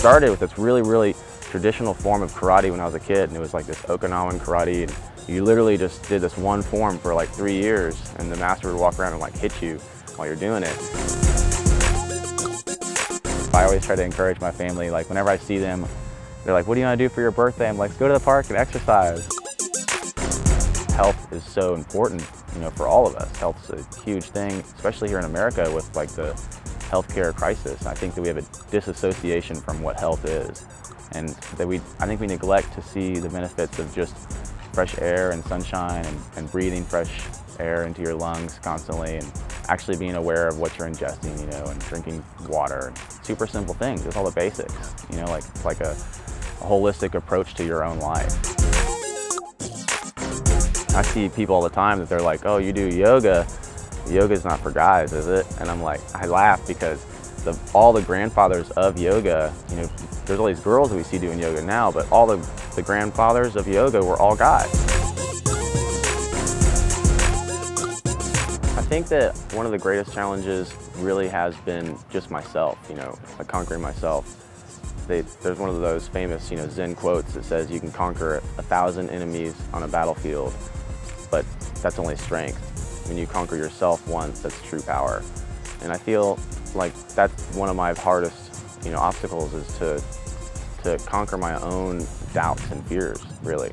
started with this really traditional form of karate when I was a kid, and it was like this Okinawan karate, and you literally just did this one form for like 3 years, and the master would walk around and like hit you while you're doing it. I always try to encourage my family, like whenever I see them, they're like, what do you want to do for your birthday? I'm like, let's go to the park and exercise. Health is so important, you know, for all of us. Health's a huge thing, especially here in America with like the healthcare crisis. I think that we have a disassociation from what health is, and that I think we neglect to see the benefits of just fresh air and sunshine and breathing fresh air into your lungs constantly, and actually being aware of what you're ingesting, you know, and drinking water. Super simple things, just all the basics, you know, like it's like a holistic approach to your own life. I see people all the time that they're like, oh, you do yoga. Yoga's not for guys, is it? And I'm like, I laugh because all the grandfathers of yoga, you know, there's all these girls that we see doing yoga now, but all the grandfathers of yoga were all guys. I think that one of the greatest challenges really has been just myself, you know, like conquering myself. There's one of those famous, you know, Zen quotes that says you can conquer 1,000 enemies on a battlefield, but that's only strength. When you conquer yourself once, that's true power. And I feel like that's one of my hardest, you know, obstacles, is to conquer my own doubts and fears, really.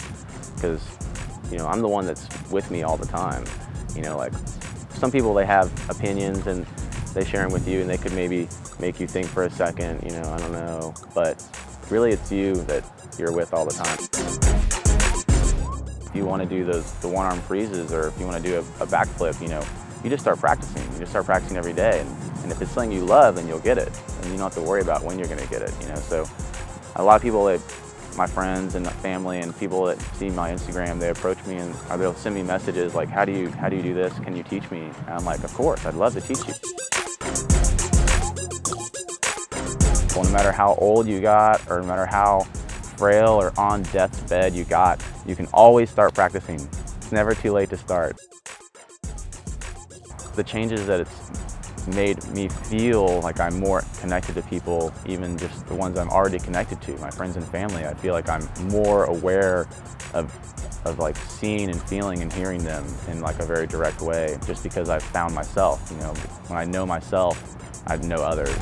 Because, you know, I'm the one that's with me all the time. You know, like some people, they have opinions and they share them with you, and they could maybe make you think for a second, you know, I don't know. But really it's you that you're with all the time. If you want to do the one-arm freezes, or if you want to do a backflip, you know, you just start practicing. You just start practicing every day, and if it's something you love, then you'll get it, and you don't have to worry about when you're going to get it, you know. So a lot of people, my friends and family and people that see my Instagram, they approach me and they'll send me messages like, how do you do this? Can you teach me? And I'm like, of course, I'd love to teach you. Well, no matter how old you got, or no matter how frail or on death's bed you got, you can always start practicing. It's never too late to start. The changes that it's made me feel like I'm more connected to people, even just the ones I'm already connected to, my friends and family. I feel like I'm more aware of like seeing and feeling and hearing them in like a very direct way, just because I've found myself. You know, when I know myself, I know others.